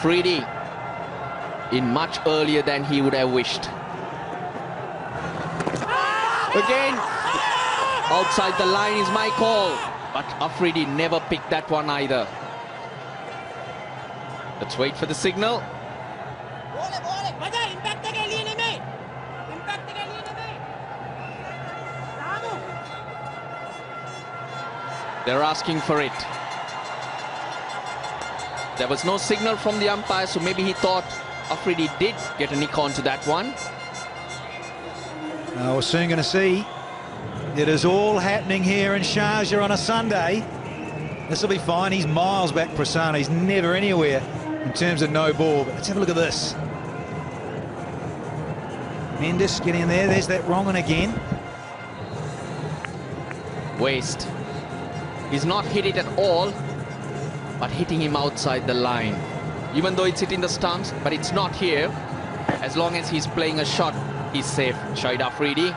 AfRidi in much earlier than he would have wished. Again, outside the line is my call, but AfRidi never picked that one either. Let's wait for the signal. They're asking for it. There was no signal from the umpire, so maybe he thought AfRidi did get a nick onto that one. We're soon going to see. It is all happening here in Sharjah on a Sunday. This will be fine. He's miles back, Prasanna. He's never anywhere in terms of no ball. But let's have a look at this. Mendes getting in there. There's that wrong one again. Waste. He's not hit it at all, but hitting him outside the line. Even though it's hitting the stumps, but it's not here. As long as he's playing a shot, he's safe. Shahid AfRidi.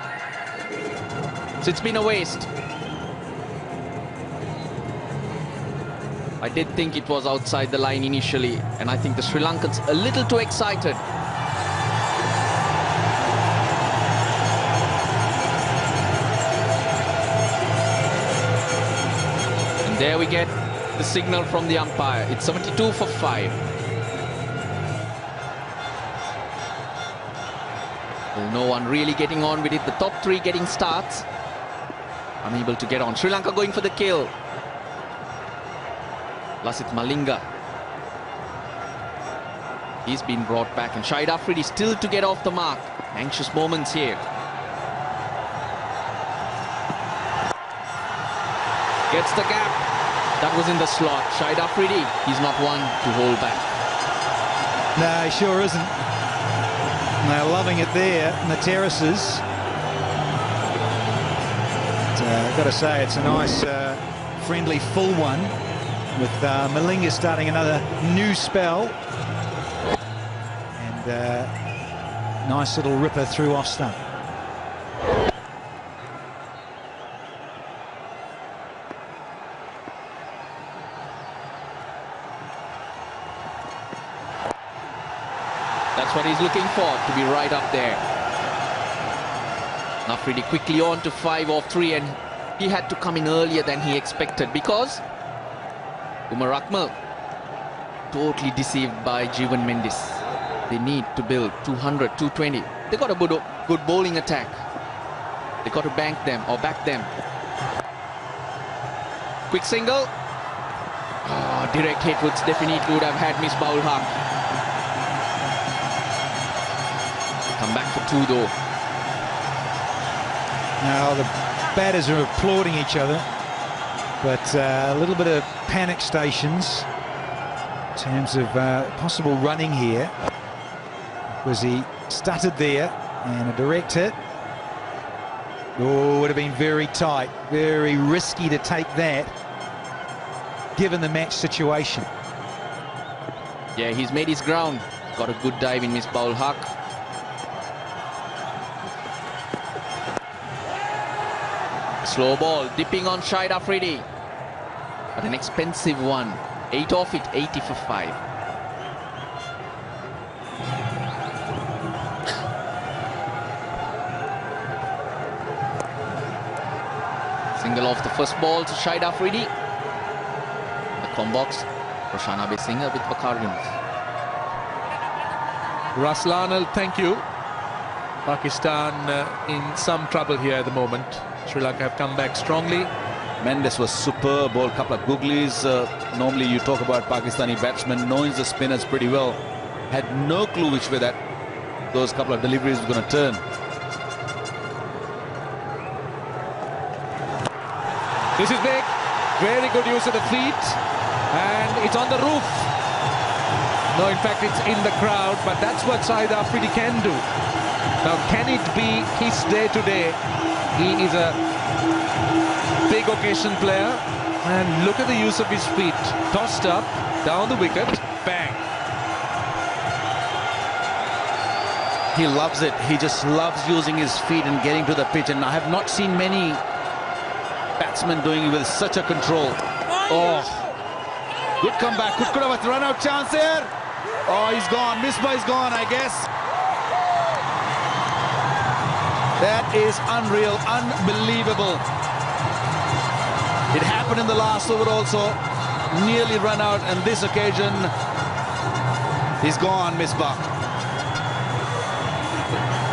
So it's been a waste. I did think it was outside the line initially, and I think the Sri Lankans a little too excited. And there we get the signal from the umpire. It's 72 for 5. Well, no one really getting on with it. The top 3 getting starts. Unable to get on. Sri Lanka going for the kill. Lasith Malinga. He's been brought back, and Shahid AfRidi still to get off the mark. Anxious moments here. Gets the gap. That was in the slot. Shahid AfRidi, he's not one to hold back. No, he sure isn't. They're loving it there in the terraces. I've got to say, it's a nice, friendly, full one, with Malinga starting another new spell. And nice little ripper through off stump. That's what he's looking for, to be right up there. AfRidi quickly on to 5 off 3, and he had to come in earlier than he expected because Umar Akmal totally deceived by Jeevan Mendes. They need to build 200, 220. They got a good bowling attack. They got to bank them or back them. Quick single. Oh, direct hit would definitely would have had Miss Baul Haq. Come back for 2 though. Now the batters are applauding each other, but a little bit of panic stations in terms of possible running here, because he stuttered there, and a direct hit. Oh, would have been very tight, very risky to take that, given the match situation. Yeah, he's made his ground. Got a good dive in Miss Baul Haq. Slow ball, dipping on Shahid AfRidi. But an expensive one. 8 off it, 80 for 5. Single off the first ball to Shahid AfRidi. The combox, Roshana Besinger with Vakarians. Raslanal, thank you. Pakistan in some trouble here at the moment. Sri Lanka have come back strongly. Mendes was superb, ball, couple of googlies. Normally you talk about Pakistani batsmen knowing the spinners pretty well. Had no clue which way that those couple of deliveries were going to turn. This is big. Very good use of the feet. And it's on the roof. No, in fact, it's in the crowd. But that's what Shahid AfRidi can do. Now, can it be his day today? He is a big occasion player, and look at the use of his feet. Tossed up, down the wicket, bang. He loves it. He just loves using his feet and getting to the pitch, and I have not seen many batsmen doing it with such a control. Oh, good comeback. Could have a run-out chance there. Oh, he's gone. Misbah is gone, I guess. That is unreal, unbelievable. It happened in the last over also. Nearly run out, and this occasion, he's gone, Misbah.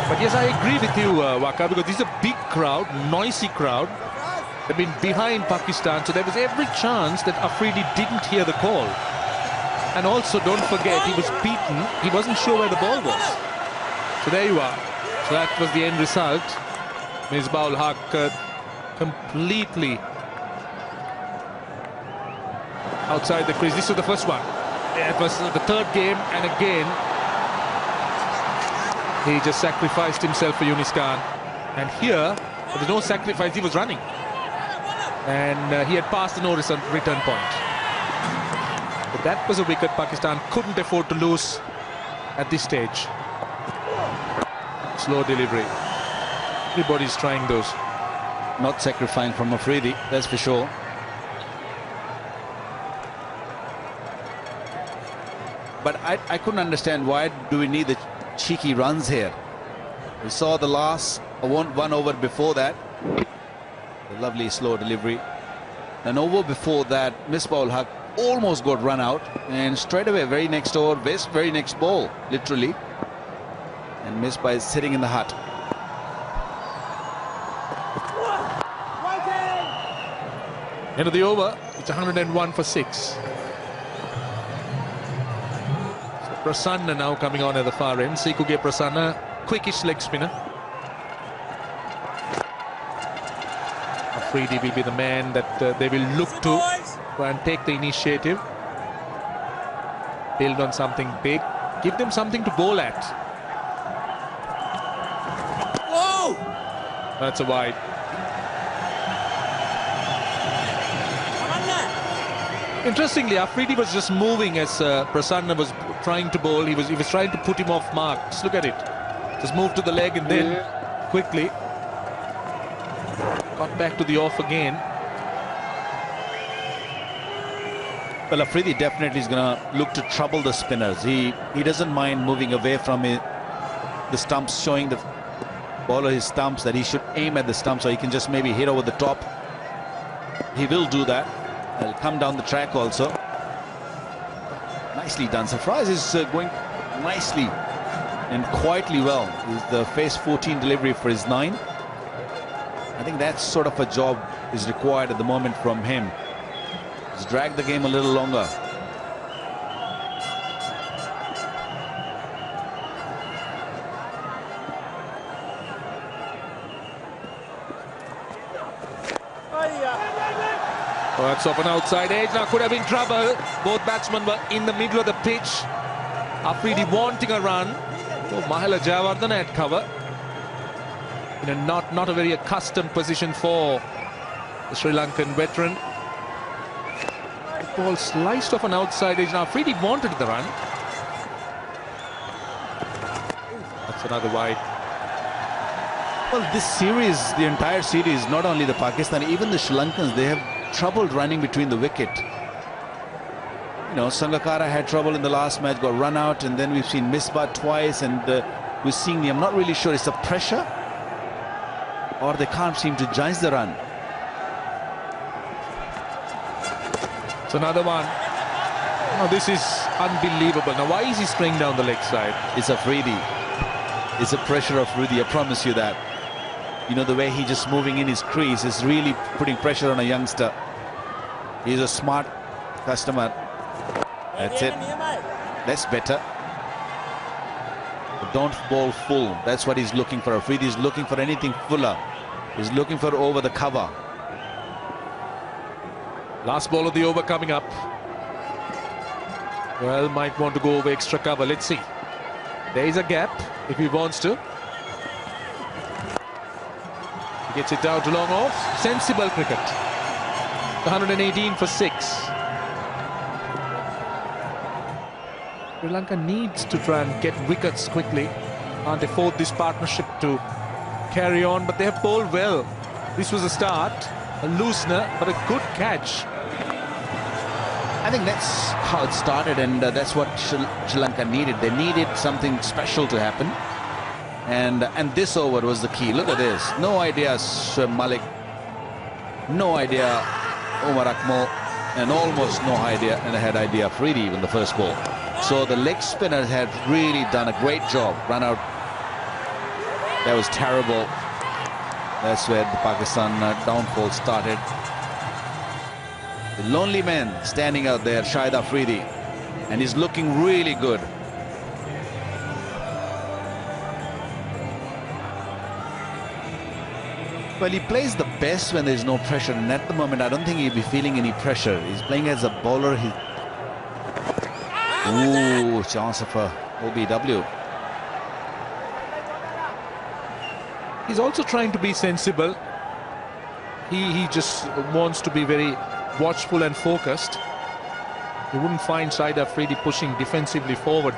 But yes, I agree with you, Waka, because this is a big crowd, noisy crowd. They've been behind Pakistan, so there was every chance that AfRidi didn't hear the call. And also, don't forget, he was beaten. He wasn't sure where the ball was. So there you are. So that was the end result. Misbah ul Haq completely outside the crease. This was the first one. It was the third game, and again, he just sacrificed himself for Yunis Khan. And here, there was no sacrifice, he was running. And he had passed the no return point. But that was a wicket Pakistan couldn't afford to lose at this stage. Slow delivery. Everybody's trying those. Not sacrificing from AfRidi, that's for sure. But I couldn't understand, why do we need the cheeky runs here? We saw the last one over before that. A lovely slow delivery. An over before that, Misbah ul Haq almost got run out, and straight away, very next over, very next ball, literally. And Misbah is sitting in the hut. End of the over, it's 101 for 6. Prasanna now coming on at the far end. Sikuge Prasanna, quickish leg spinner. AfRidi will be the man that they will look to and take the initiative. Build on something big. Give them something to bowl at. Whoa! That's a wide. Interestingly, AfRidi was just moving as Prasanna was trying to bowl. He was trying to put him off mark. Just look at it. Just move to the leg and then quickly got back to the off again. Well, AfRidi definitely is going to look to trouble the spinners. He doesn't mind moving away from the stumps, showing the bowler his stumps that he should aim at the stump, so he can just maybe hit over the top. He will do that. He'll come down the track also. Nicely done. Sarfraz is going nicely and quietly well. Is the phase 14 delivery for his 9. I think that sort of a job is required at the moment from him. Just drag the game a little longer. Oh, that's off an outside edge. Now could have been trouble. Both batsmen were in the middle of the pitch. AfRidi wanting a run. Oh, Mahela Jayawardene at cover. In a not a very accustomed position for the Sri Lankan veteran. The ball sliced off an outside edge. Now AfRidi wanted the run. That's another wide. Well, this series, the entire series, not only the Pakistani, even the Sri Lankans, they have trouble running between the wicket. You know, Sangakkara had trouble in the last match, got run out, and then we've seen Misbah twice, and we're seeing I'm not really sure, it's the pressure or they can't seem to judge the run. It's another one. Oh, this is unbelievable. Now, why is he spraying down the leg side? It's AfRidi. It's a pressure of AfRidi, I promise you that. You know, the way he just moving in his crease is really putting pressure on a youngster. He's a smart customer. That's it. That's better. But don't bowl full. That's what he's looking for. AfRidi is looking for anything fuller. He's looking for over the cover. Last ball of the over coming up. Well, might want to go over extra cover. Let's see. There is a gap if he wants to. He gets it down to long off. Sensible cricket. 118 for 6. Sri Lanka needs to try and get wickets quickly. Can't afford this partnership to carry on, but they have bowled well. This was a start, a loosener, but a good catch. I think that's how it started, and that's what Sri Lanka needed. They needed something special to happen, and this over was the key. Look at this. No idea Shoaib Malik, no idea Umar Akmal, and almost no idea, and I had idea AfRidi even the first ball. So the leg spinners had really done a great job. Run out. That was terrible. That's where the Pakistan downfall started. The lonely man standing out there, Shahid AfRidi, and he's looking really good. Well, he plays the best when there's no pressure, and at the moment I don't think he'll be feeling any pressure. He's playing as a bowler. Ooh, chance of a OBW. He's also trying to be sensible. He just wants to be very watchful and focused. You wouldn't find Shahid AfRidi pushing defensively forward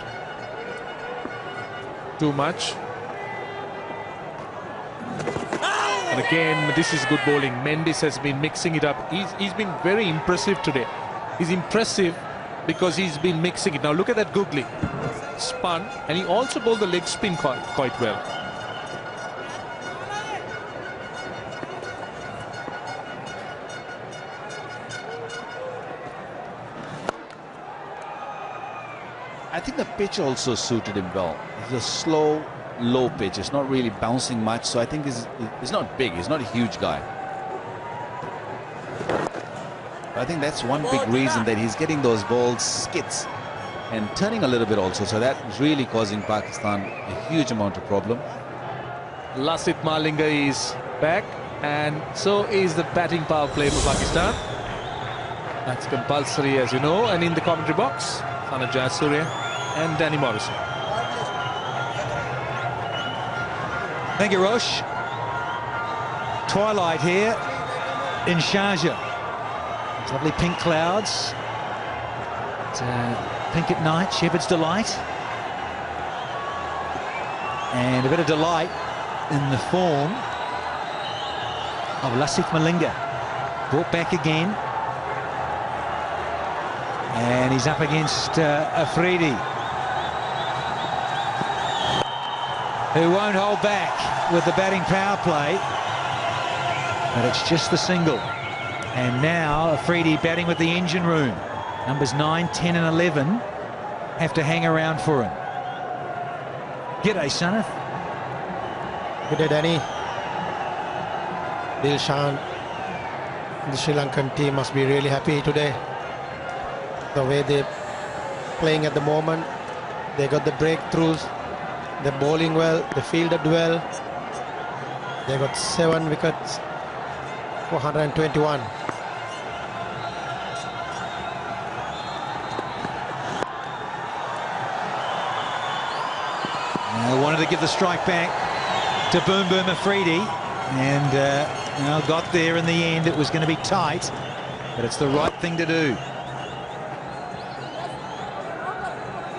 too much. And again, this is good bowling. Mendis has been mixing it up. He's been very impressive today. He's impressive because he's been mixing it. Now look at that googly. Spun, and he also bowled the leg spin quite well. I think the pitch also suited him well. It's a slow, low pitch. It's not really bouncing much, so I think he's not big. He's not a huge guy. But I think that's one big reason that he's getting those balls skits and turning a little bit also. So that is really causing Pakistan a huge amount of problem. Lasith Malinga is back, and so is the batting power play for Pakistan. That's compulsory, as you know. And in the commentary box, Sana Jayasuriya and Danny Morrison. Thank you, Rosh. Twilight here in Sharjah. It's lovely pink clouds. It's, pink at night, Shepherd's Delight. And a bit of delight in the form of Lasith Malinga. Brought back again. And he's up against AfRidi, who won't hold back with the batting power play. But it's just the single. And now AfRidi batting with the engine room. Numbers 9, 10 and 11 have to hang around for him. G'day, Sanath. Good day, Danny. Dilshan, the Sri Lankan team must be really happy today. The way they're playing at the moment, they got the breakthroughs, they're bowling well, they fielded well. They got 7 wickets for 121. I wanted to give the strike back to Boom Boom AfRidi, and got there in the end. It was going to be tight, but it's the right thing to do.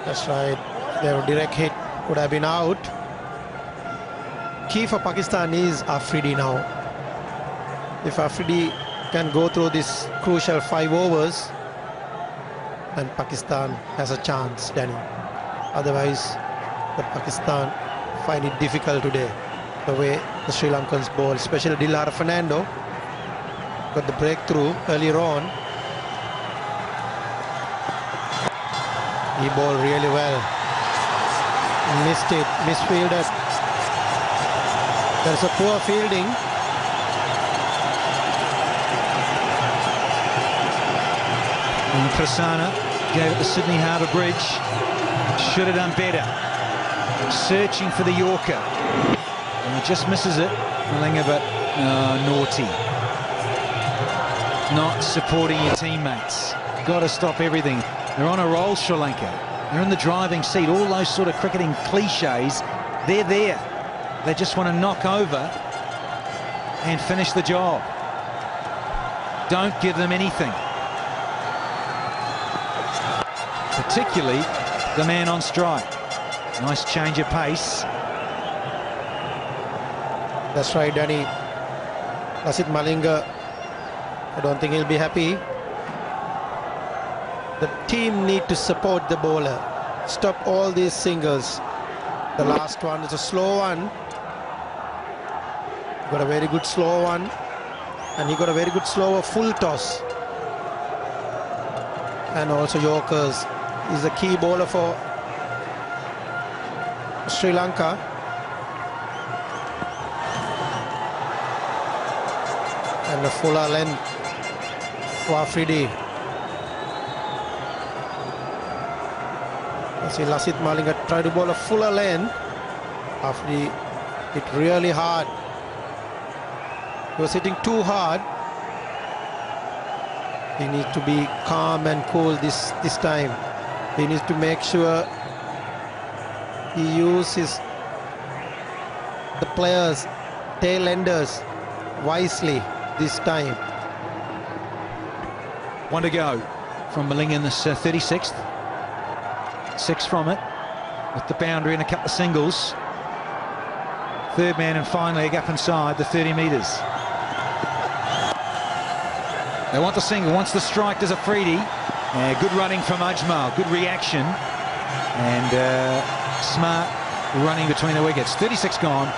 That's right. Their direct hit would have been out. Key for Pakistan is AfRidi now. If AfRidi can go through this crucial 5 overs, then Pakistan has a chance, Danny. Otherwise, the Pakistan find it difficult today. The way the Sri Lankans bowl, especially Dilhara Fernando, got the breakthrough earlier on. He bowled really well. Missed it, misfielded. There's a poor fielding. And Prasanna gave it the Sydney Harbour Bridge. Should have done better. Searching for the Yorker. And he just misses it. Malinga, but naughty. Not supporting your teammates. Got to stop everything. They're on a roll, Sri Lanka. They're in the driving seat. All those sort of cricketing cliches, they're there. They just want to knock over and finish the job. Don't give them anything. Particularly the man on strike. Nice change of pace. That's right, Danny. Lasith Malinga, I don't think he'll be happy. the team need to support the bowler. Stop all these singles. The last one is a slow one. Got a very good slow one. And he got a very good slower full toss. And also Yorkers. He's a key bowler for Sri Lanka. And a fuller length for AfRidi. You see Lasith Malinga try to bowl a fuller length. AfRidi hit really hard. He was hitting too hard. He needs to be calm and cool this time. He needs to make sure he uses the players, tail enders wisely this time. One to go from Malinga in this 36th. 6 from it, with the boundary and a couple of singles. Third man and finally a gap inside the 30 metres. They want the single, wants the strike, does AfRidi. Good running from Ajmal, good reaction, and smart running between the wickets. 36 gone,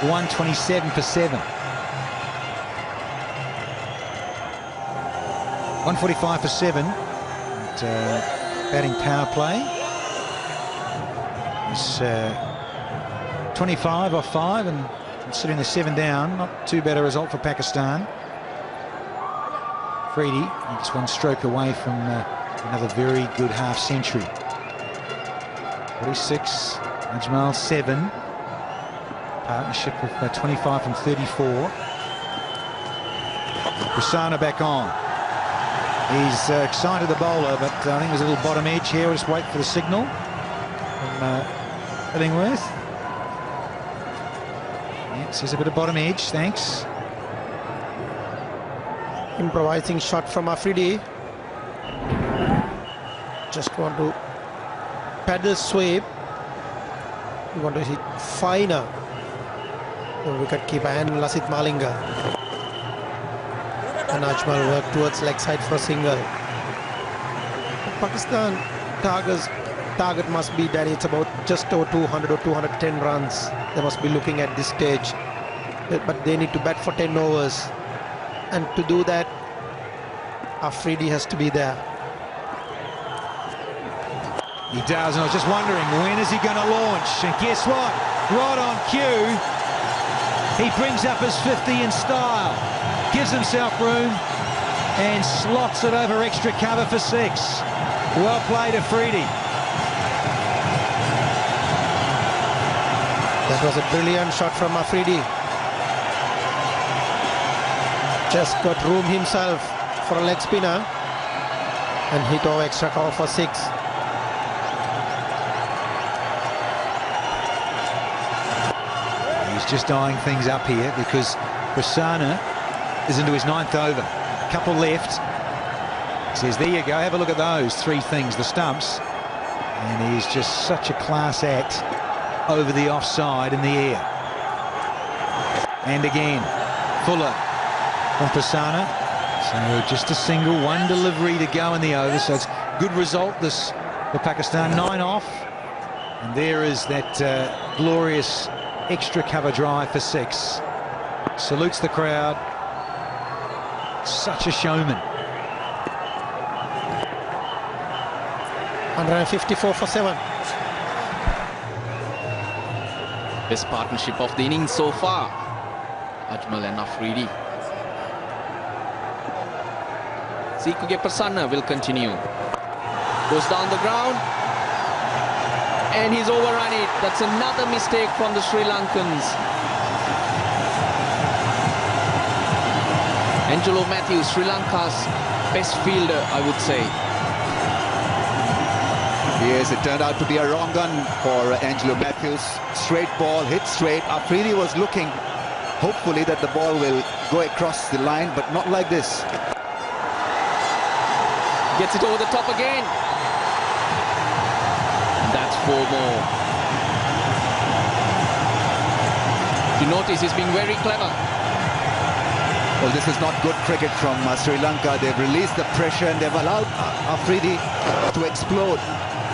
127 for 7. 145 for 7. And, batting power play. It's 25 off 5, and considering the 7 down, not too bad a result for Pakistan. AfRidi, just one stroke away from another very good half century. 46, Ajmal 7. Partnership of 25 from 34. Prasanna back on. He's excited the bowler, but I think there's a little bottom edge here. We'll just wait for the signal from Illingworth. Yeah, says a bit of bottom edge, thanks. Improvising shot from AfRidi. Just want to paddle sweep. You want to hit finer. The wicketkeeper and Lasith Malinga. And Ajmal work towards leg side for a single. Pakistan target must be that it's about just over 200 or 210 runs. They must be looking at this stage. But they need to bat for 10 overs. And to do that, AfRidi has to be there. He does, and I was just wondering, when is he going to launch? And guess what? Right on cue, he brings up his 50 in style, gives himself room, and slots it over extra cover for 6. Well played, AfRidi. That was a brilliant shot from AfRidi. Just got room himself for a leg spinner and hit over extra cover for 6. He's just eyeing things up here because Prasanna is into his 9th over. A couple left. He says, there you go, have a look at those 3 things, the stumps. And he's just such a class act over the offside in the air. And again, Fuller from Prasanna. So just a single, 1 delivery to go in the over. So it's good result this for Pakistan, 9 off. And there is that glorious extra cover drive for 6. Salutes the crowd. Such a showman. 154 for 7. Best partnership of the innings so far. Ajmal and AfRidi. Sikuge Prasanna will continue. Goes down the ground. And he's overrun it. That's another mistake from the Sri Lankans. Angelo Matthews, Sri Lanka's best fielder, I would say. Yes, it turned out to be a wrong gun for Angelo Matthews. Straight ball, hit straight. AfRidi was looking, hopefully, that the ball will go across the line, but not like this. Gets it over the top again. That's 4 more. If you notice, he's being very clever. Well, this is not good cricket from Sri Lanka. They've released the pressure and they've allowed AfRidi to explode.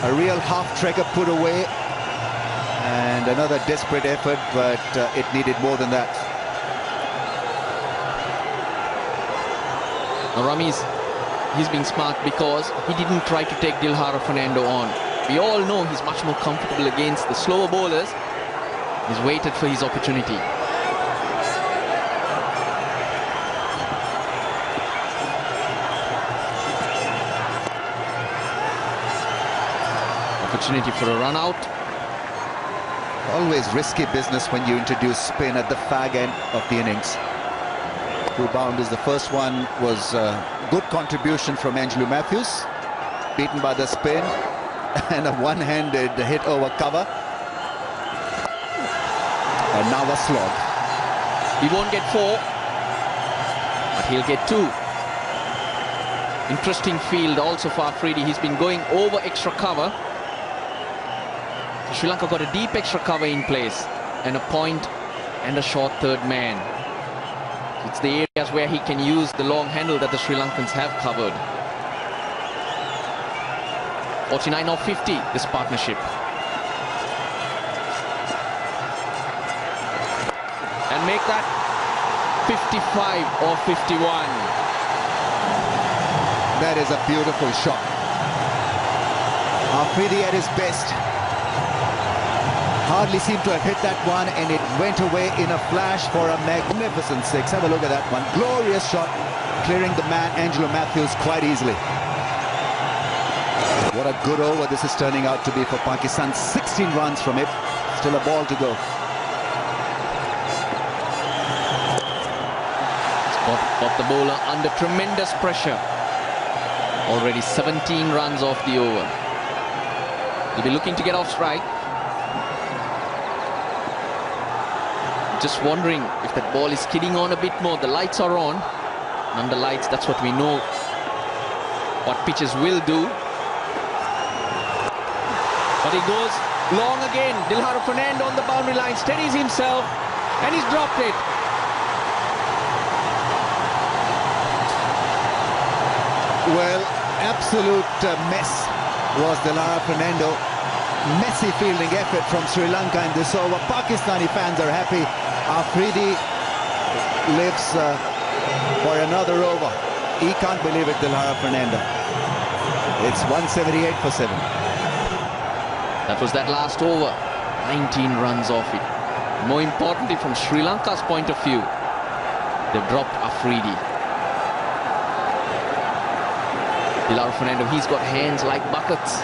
A real half-trigger put away. And another desperate effort, but it needed more than that. Now Ramesh, he's being smart because he didn't try to take Dilhara Fernando on. We all know he's much more comfortable against the slower bowlers. He's waited for his opportunity. Opportunity for a run out. Always risky business when you introduce spin at the fag end of the innings. 2 boundaries. The first one was a good contribution from Angelo Matthews, beaten by the spin, and a one-handed hit over cover. And now a slog. He won't get 4, but he'll get 2. Interesting field also for AfRidi. He's been going over extra cover. Sri Lanka got a deep extra cover in place and a point and a short third man. It's the areas where he can use the long handle that the Sri Lankans have covered. 49 or 50, this partnership. And make that 55 or 51. That is a beautiful shot. AfRidi at his best. Hardly seemed to have hit that one, and it went away in a flash for a magnificent 6. Have a look at that one. Glorious shot, clearing the man Angelo Matthews quite easily. What a good over this is turning out to be for Pakistan. 16 runs from it. Still a ball to go. Got the bowler under tremendous pressure. Already 17 runs off the over. He'll be looking to get off strike. Just wondering if that ball is skidding on a bit more. The lights are on. And under lights, that's what we know what pitches will do. But he goes long again. Dilhara Fernando on the boundary line, steadies himself, and he's dropped it. Well, absolute mess was Dilhara Fernando. Messy fielding effort from Sri Lanka in this over. Pakistani fans are happy. AfRidi lives for another over. He can't believe it, Dilhara Fernando. It's 178 for 7. That was that last over. 19 runs off it. More importantly, from Sri Lanka's point of view, they've dropped AfRidi. Dilhara Fernando, he's got hands like buckets.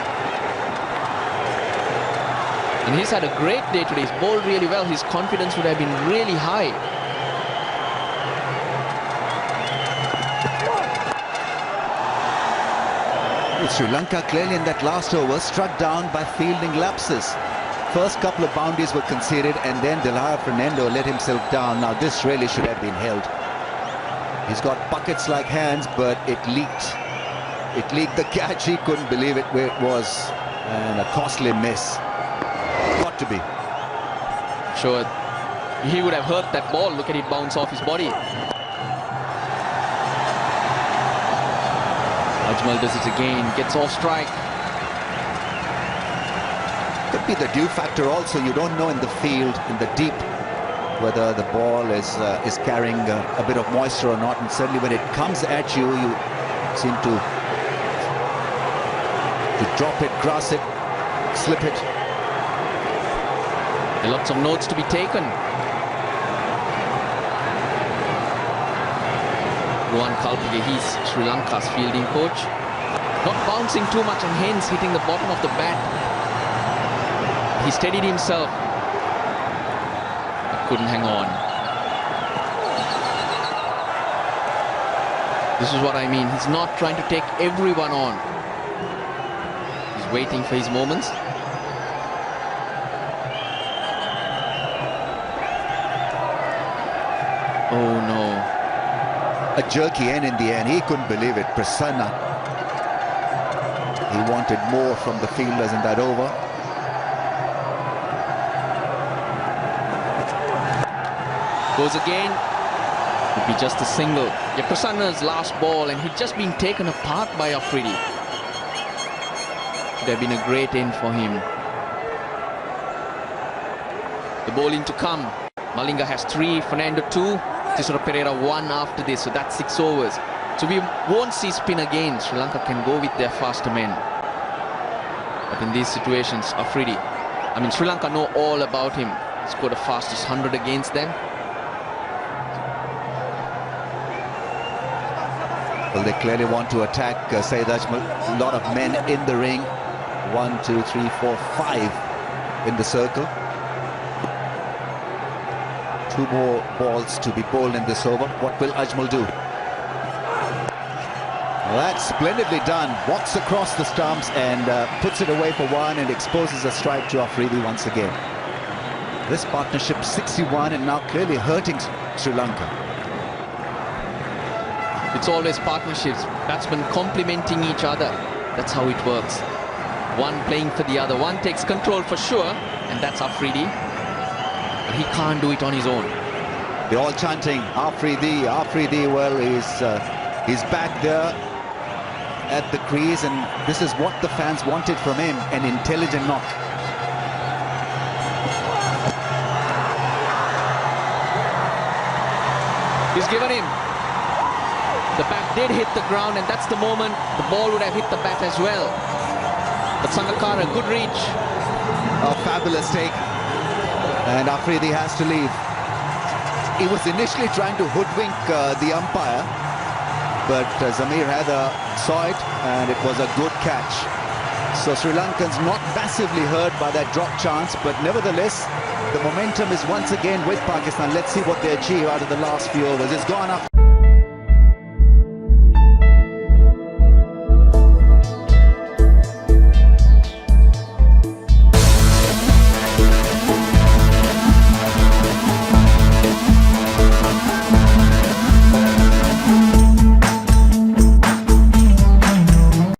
And he's had a great day today. He's bowled really well. His confidence would have been really high. Sri Lanka clearly in that last over struck down by fielding lapses. First couple of boundaries were conceded, and then Dilhara Fernando let himself down. Now this really should have been held. He's got buckets like hands, but it leaked. It leaked the catch. He couldn't believe it where it was. And a costly miss. Got to be. Sure, he would have hurt that ball. Look at it bounce off his body. Ajmal does it again, gets off strike. Could be the dew factor also. You don't know in the field, in the deep, whether the ball is carrying a bit of moisture or not. And certainly when it comes at you, you seem to drop it, grass it, slip it. There are lots of notes to be taken. Ruan Kalpige, he's Sri Lanka's fielding coach. Not bouncing too much and hence hitting the bottom of the bat. He steadied himself, but couldn't hang on. This is what I mean. He's not trying to take everyone on. He's waiting for his moments. Oh no. A jerky end in the end. He couldn't believe it. Prasanna. He wanted more from the fielders in that over. Goes again. Would be just a single. Prasanna's last ball, and he'd just been taken apart by AfRidi. Should have been a great end for him. The bowling to come. Malinga has 3, Fernando 2, Tisora Pereira 1 after this, so that's 6 overs. So we won't see spin again. Sri Lanka can go with their faster men. But in these situations, AfRidi, Sri Lanka know all about him. He scored the fastest 100 against them. Well, they clearly want to attack Saeed Ajmal. A lot of men in the ring. 1, 2, 3, 4, 5 in the circle. 2 more balls to be bowled in this over. What will Ajmal do? Well, that's splendidly done. Walks across the stumps and puts it away for 1 and exposes a strike to AfRidi once again. This partnership 61 and now clearly hurting Sri Lanka. It's always partnerships, batsmen complementing each other. That's how it works. One playing for the other. One takes control for sure, and that's AfRidi. But he can't do it on his own. They're all chanting, AfRidi, AfRidi. Well, he's back there at the crease, and this is what the fans wanted from him, an intelligent knock. He's given him. The bat did hit the ground, and that's the moment the ball would have hit the bat as well. But Sangakkara, good reach. A fabulous take. And AfRidi has to leave. He was initially trying to hoodwink the umpire, but Zamir Haider saw it, and it was a good catch. So Sri Lankans not massively hurt by that drop chance, but nevertheless, the momentum is once again with Pakistan. Let's see what they achieve out of the last few overs. It's gone up.